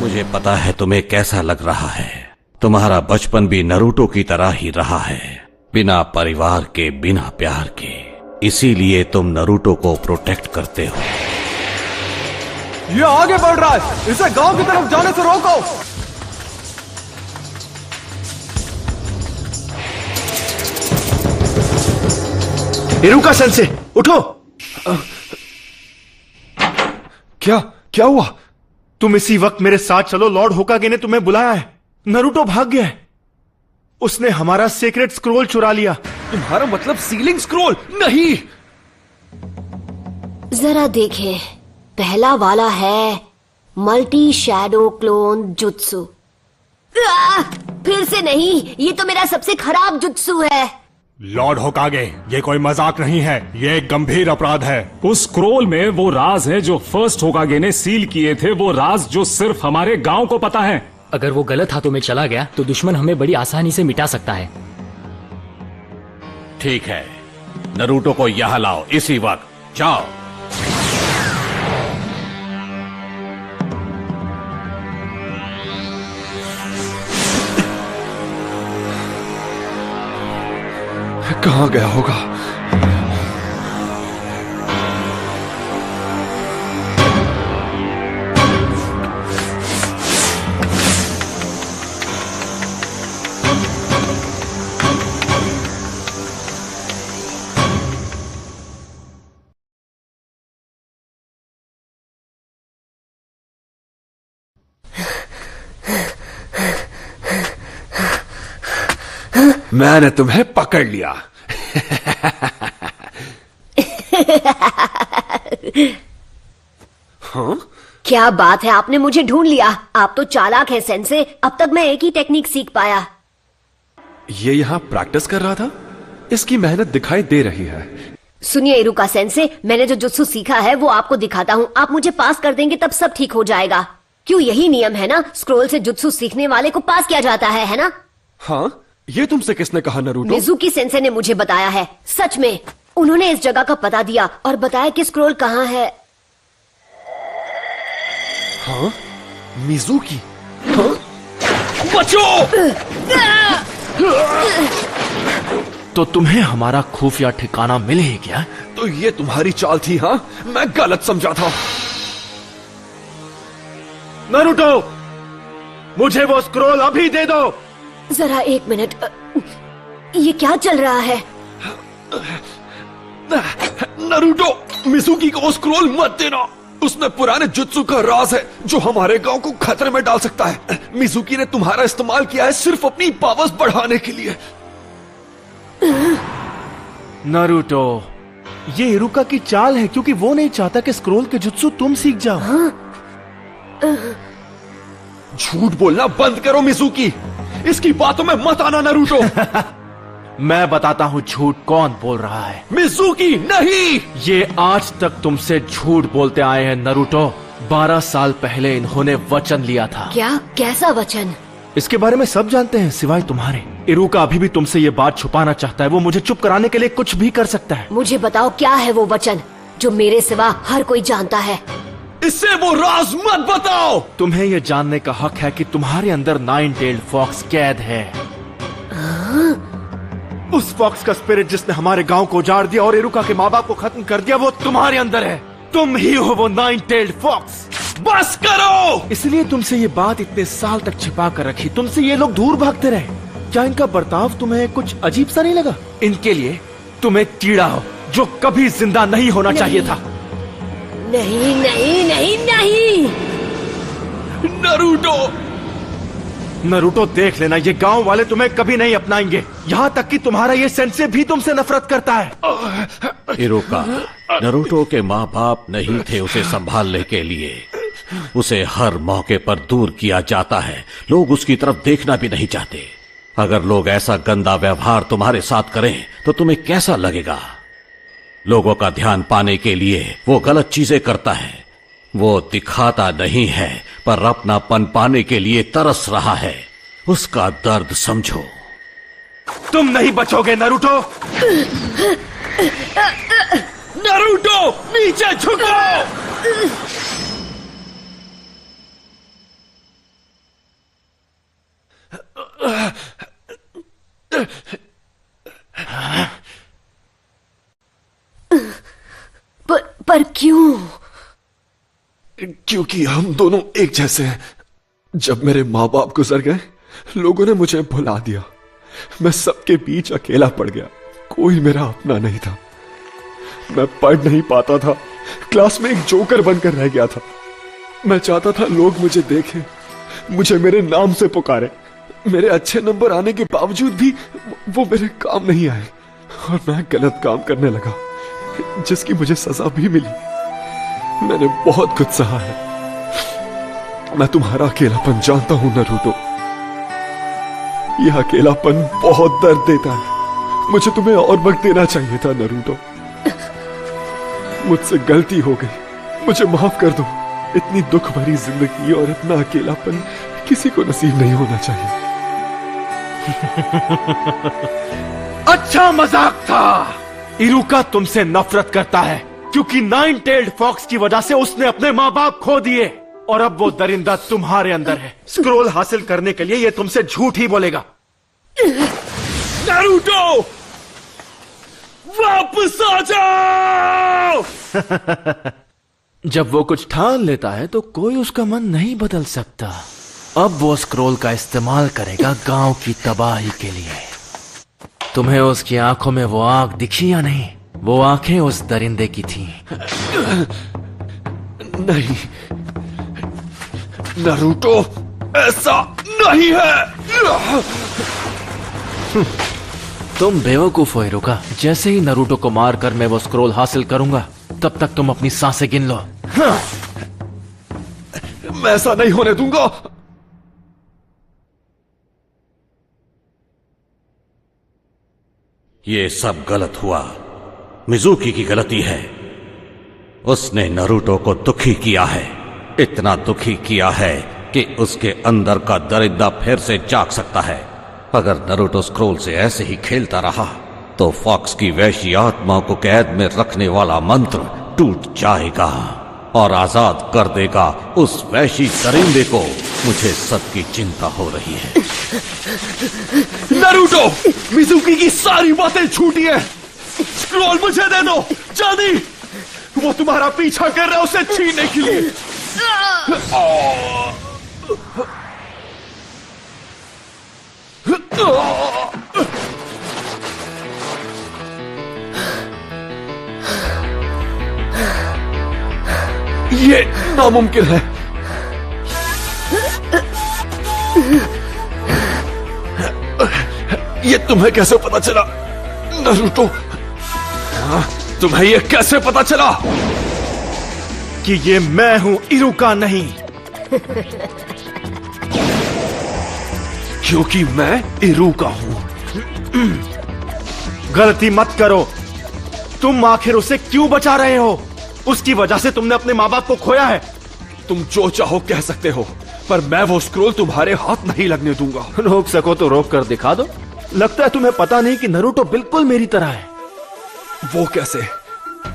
मुझे पता है तुम्हें कैसा लग रहा है। तुम्हारा बचपन भी नारुतो की तरह ही रहा है, बिना परिवार के, बिना प्यार के। इसीलिए तुम नारुतो को प्रोटेक्ट करते हो। ये आगे बढ़ रहा है, इसे गांव की तरफ जाने से रोको। इरुका सेंसे, उठो। क्या हुआ? तुम इसी वक्त मेरे साथ चलो। लॉर्ड होकागे ने तुम्हें बुलाया है। नारुतो भाग गया है। उसने हमारा सीक्रेट स्क्रोल चुरा लिया। तुम्हारा मतलब सीलिंग स्क्रोल? नहीं। जरा देखें, पहला वाला है मल्टी शैडो क्लोन जुत्सु। फिर से नहीं, ये तो मेरा सबसे खराब जुत्सु है। लॉर्ड होकागे, ये कोई मजाक नहीं है, ये एक गंभीर अपराध है। उस स्क्रोल में वो राज है जो फर्स्ट होकागे ने सील किए थे, वो राज जो सिर्फ हमारे गांव को पता है। अगर वो गलत हाथों में चला गया तो दुश्मन हमें बड़ी आसानी से मिटा सकता है। ठीक है, नारुतो को यहां लाओ इसी वक्त। जाओ। कहां गया होगा? मैंने तुम्हें पकड़ लिया। हाँ? क्या बात है, आपने मुझे ढूंढ लिया। आप तो चालाक है सेंसे। अब तक मैं एक ही टेक्निक सीख पाया। ये यहां प्रैक्टिस कर रहा था। इसकी मेहनत दिखाई दे रही है। सुनिए इरुका सेंसे, मैंने जो जुत्सु सीखा है वो आपको दिखाता हूँ। आप मुझे पास कर देंगे तब सब ठीक हो जाएगा। क्यों, यही नियम है ना? स्क्रोल से जुत्सु सीखने वाले को पास किया जाता है ना? हाँ, ये तुमसे किसने कहा नारुतो? मिजुकी सेंसे ने मुझे बताया है। सच में, उन्होंने इस जगह का पता दिया और बताया कि स्क्रोल कहाँ है। हाँ? मिजुकी? हाँ? बचो! तो तुम्हें हमारा खुफिया ठिकाना मिल ही गया? तो ये तुम्हारी चाल थी? हाँ, मैं गलत समझा था। नारुतो, मुझे वो स्क्रोल अभी दे दो। जरा एक मिनट, ये क्या चल रहा है? नारुतो, मिजुकी को स्क्रोल मत देना। उसमें पुराने जुत्सु का राज है जो हमारे गांव को खतरे में डाल सकता है। मिजुकी ने तुम्हारा इस्तेमाल किया है सिर्फ अपनी पावर्स बढ़ाने के लिए। नारुतो, ये इरुका की चाल है क्योंकि वो नहीं चाहता कि स्क्रोल के जुत्सु तुम सीख जाओ। झूठ बोलना बंद करो मिजुकी। इसकी बातों में मत आना नारुतो। मैं बताता हूँ झूठ कौन बोल रहा है। मिजुकी नहीं, ये आज तक तुमसे झूठ बोलते आए हैं नारुतो। 12 साल पहले इन्होंने वचन लिया था। क्या? कैसा वचन? इसके बारे में सब जानते हैं सिवाय तुम्हारे। इरुका अभी भी तुमसे ये बात छुपाना चाहता है। वो मुझे चुप कराने के लिए कुछ भी कर सकता है। मुझे बताओ, क्या है वो वचन जो मेरे सिवा हर कोई जानता है? इससे वो राज मत बताओ। तुम्हें ये जानने का हक है कि तुम्हारे अंदर 9-tailed फॉक्स कैद है। उस फॉक्स का स्पिरिट जिसने हमारे गांव को उजाड़ दिया और इरुका के माँ बाप को खत्म कर दिया, वो तुम्हारे अंदर है। तुम ही हो वो 9-tailed फॉक्स। बस करो। इसलिए तुमसे ये बात इतने साल तक छिपा कर रखी। तुमसे ये लोग दूर भागते रहे। क्या इनका बर्ताव तुम्हें कुछ अजीब सा नहीं लगा? इनके लिए तुम एक कीड़ा हो जो कभी जिंदा नहीं होना चाहिए था। नहीं नहीं नहीं नहीं। नारुतो, नारुतो देख लेना, ये गांव वाले तुम्हें कभी नहीं अपनाएंगे। यहाँ तक कि तुम्हारा ये सेंसे भी तुमसे नफरत करता है। इरुका, नारुतो के माँ बाप नहीं थे उसे संभालने के लिए। उसे हर मौके पर दूर किया जाता है। लोग उसकी तरफ देखना भी नहीं चाहते। अगर लोग ऐसा गंदा व्यवहार तुम्हारे साथ करें तो तुम्हें कैसा लगेगा? लोगों का ध्यान पाने के लिए वो गलत चीजें करता है। वो दिखाता नहीं है पर अपनापन पाने के लिए तरस रहा है। उसका दर्द समझो। तुम नहीं बचोगे नारुतो। नारुतो, नीचे झुको। क्यों? क्योंकि हम दोनों एक जैसे हैं। जब मेरे माँ बाप गुजर गए, लोगों ने मुझे भुला दिया। मैं सबके बीच अकेला पड़ गया, कोई मेरा अपना नहीं था। मैं पढ़ नहीं पाता था, क्लास में एक जोकर बनकर रह गया था। मैं चाहता था लोग मुझे देखें, मुझे मेरे नाम से पुकारे। मेरे अच्छे नंबर आने के बावजूद भी वो मेरे काम नहीं आए और मैं गलत काम करने लगा, जिसकी मुझे सजा भी मिली। मैंने बहुत कुछ सहा है। मैं तुम्हारा अकेलापन जानता हूं नरूटो। यह अकेलापन बहुत दर्द देता है। मुझे तुम्हें और वक्त देना चाहिए था नरूटो। मुझसे गलती हो गई, मुझे माफ कर दो। इतनी दुख भरी जिंदगी और इतना अकेलापन किसी को नसीब नहीं होना चाहिए। अच्छा मजाक था। इरुका तुमसे नफरत करता है क्योंकि नाइन टेल्ड फॉक्स की वजह से उसने अपने माँ बाप खो दिए और अब वो दरिंदा तुम्हारे अंदर है। स्क्रोल हासिल करने के लिए ये तुमसे झूठ ही बोलेगा। नारुतो, वापस आ जाओ। जब वो कुछ ठान लेता है तो कोई उसका मन नहीं बदल सकता। अब वो स्क्रोल का इस्तेमाल करेगा गांव की तबाही के लिए। तुम्हें उसकी आंखों में वो आग दिखी या नहीं? वो आंखें उस दरिंदे की थीं। नहीं नरूटो, ऐसा नहीं है। तुम बेवकूफ हो इरुका। जैसे ही नरूटो को मारकर मैं वो स्क्रोल हासिल करूंगा, तब तक तुम अपनी सांसें गिन लो। मैं ऐसा नहीं होने दूंगा। ये सब गलत हुआ। मिजुकी की गलती है। उसने नरूटो को दुखी किया है, इतना दुखी किया है कि उसके अंदर का दरिंदा फिर से जाग सकता है। अगर नरूटो स्क्रोल से ऐसे ही खेलता रहा तो फॉक्स की वैशी आत्मा को कैद में रखने वाला मंत्र टूट जाएगा और आजाद कर देगा उस वैशी दरिंदे को। मुझे सबकी चिंता हो रही है। नरूटो, मिजुकी की सारी बातें झूठी है। स्क्रोल मुझे दे दो, जल्दी। वो तुम्हारा पीछा कर रहा है उसे छीनने के लिए। ये नामुमकिन है। ये तुम्हें कैसे पता चला नरूटो? तुम्हें ये कैसे पता चला कि ये मैं हूं, इरुका नहीं। क्योंकि मैं इरुका हूं। गलती मत करो। तुम आखिर उसे क्यों बचा रहे हो? उसकी वजह से तुमने अपने माँ बाप को खोया है। तुम जो चाहो कह सकते हो, पर मैं वो स्क्रोल तुम्हारे हाथ नहीं लगने दूंगा। रोक सको तो रोक कर दिखा दो। लगता है तुम्हें पता नहीं कि नरूटो बिल्कुल मेरी तरह है। वो कैसे?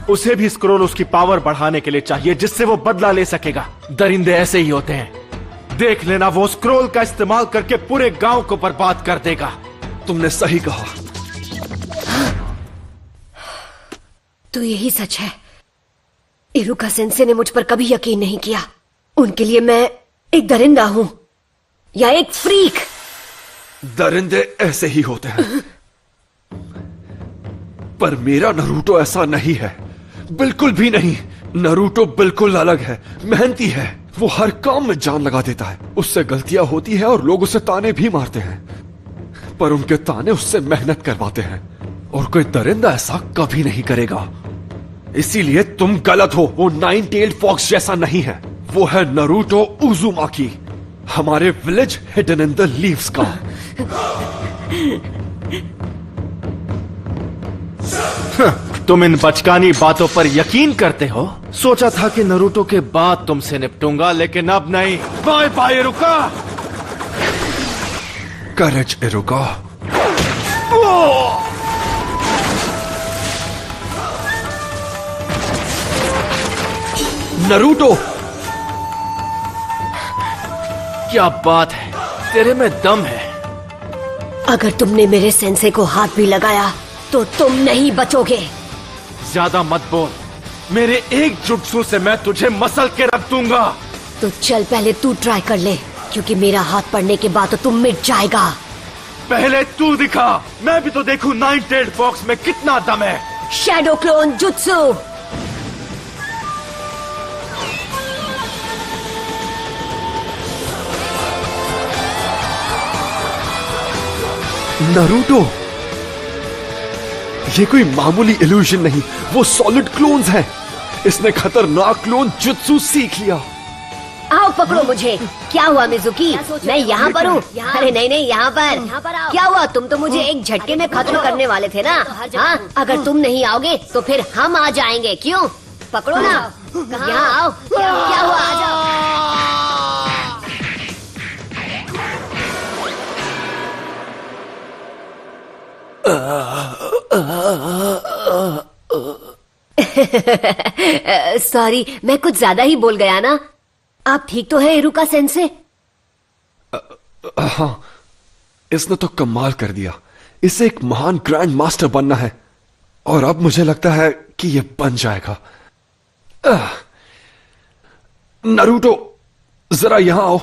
उसे भी स्क्रोल उसकी पावर बढ़ाने के लिए चाहिए, जिससे वो बदला ले सकेगा। दरिंदे ऐसे ही होते हैं। देख लेना, वो स्क्रोल का इस्तेमाल करके पूरे गांव को बर्बाद कर देगा। तुमने सही कहा। तो यही सच है। इरुका सेंसे ने मुझ पर कभी यकीन नहीं किया। उनके लिए मैं एक दरिंदा हूं या एक फ्रीक। दरिंदे ऐसे ही होते हैं, पर मेरा नरूटो ऐसा नहीं है, बिल्कुल भी नहीं। नरूटो बिल्कुल अलग है, मेहनती है। वो हर काम में जान लगा देता है। उससे गलतियां होती है और लोग उसे ताने भी मारते हैं, पर उनके ताने उससे मेहनत करवाते हैं। और कोई दरिंदा ऐसा कभी नहीं करेगा। इसीलिए तुम गलत हो। वो नाइन टेल्ड फॉक्स जैसा नहीं है। वो है नरूटो उजुमाकी, हमारे village hidden in the leaves का। तुम इन बचकानी बातों पर यकीन करते हो? सोचा था कि नरूटो के बाद तुमसे निपटूंगा, लेकिन अब नहीं। Bye bye Iruka. Courage Iruka. Naruto, क्या बात है, तेरे में दम है। अगर तुमने मेरे सेंसे को हाथ भी लगाया तो तुम नहीं बचोगे। ज्यादा मत बोल। मेरे एक जुट्सू से मैं तुझे मसल के रख दूंगा। तो चल पहले तू ट्राई कर ले, क्योंकि मेरा हाथ पड़ने के बाद तो तुम मिट जाएगा। पहले तू दिखा, मैं भी तो देखूं नाइन टेल्ड फॉक्स में कितना दम है। Shadow clone jutsu. नारुतो, ये कोई मामूली इल्यूजन नहीं, वो सॉलिड क्लोन्स हैं। इसने खतरनाक क्लोन जुत्सु सीख लिया। आओ पकड़ो मुझे। क्या हुआ मिजुकी, मैं यहाँ पर हूँ। अरे नहीं नहीं, यहाँ पर क्या हुआ? तुम तो मुझे एक झटके में खत्म करने वाले थे ना। हाँ, अगर तुम नहीं आओगे तो फिर हम आ जाएंगे। क्यों? पकड़ो ना, यहाँ आओ। क्या हुआ? आ जाओ। सॉरी, मैं कुछ ज्यादा ही बोल गया ना। आप ठीक तो है इरुका सेंसे? हाँ, इसने तो कमाल कर दिया। इसे एक महान ग्रैंड मास्टर बनना है, और अब मुझे लगता है कि ये बन जाएगा। नारुतो, जरा यहां आओ,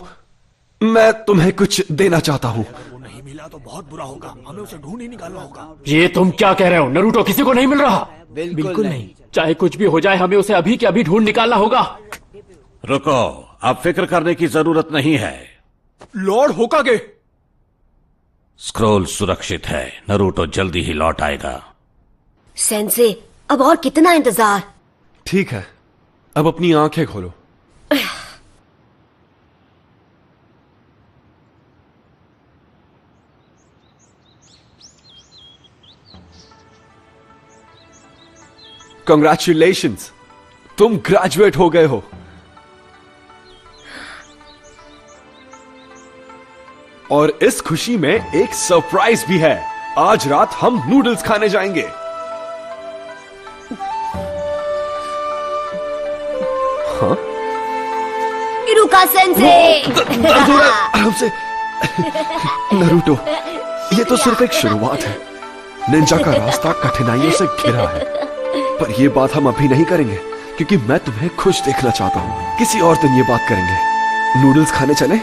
मैं तुम्हें कुछ देना चाहता हूं। नहीं मिला तो बहुत बुरा होगा, हमें उसे ढूंढ ही निकालना होगा। ये तुम क्या कह रहे हो? नारुतो किसी को नहीं मिल रहा। बिल्कुल नहीं। चाहे कुछ भी हो जाए, हमें उसे अभी के अभी ढूंढ निकालना होगा। रुको, अब फिक्र करने की जरूरत नहीं है। लॉर्ड होकागे, स्क्रोल सुरक्षित है। नारुतो जल्दी ही लौट आएगा। सेंसे, अब और कितना इंतजार? ठीक है, अब अपनी आंखें खोलो। Congratulations, तुम ग्रेजुएट हो गए हो। और इस खुशी में एक सरप्राइज भी है। आज रात हम नूडल्स खाने जाएंगे। हाँ? इरुका सेंसे। आराम से। नारुतो, ये तो सिर्फ एक शुरुआत है। निंजा का रास्ता कठिनाइयों से घिरा है, पर यह बात हम अभी नहीं करेंगे, क्योंकि मैं तुम्हें खुश देखना चाहता हूं। किसी और दिन ये बात करेंगे। नूडल्स खाने चले?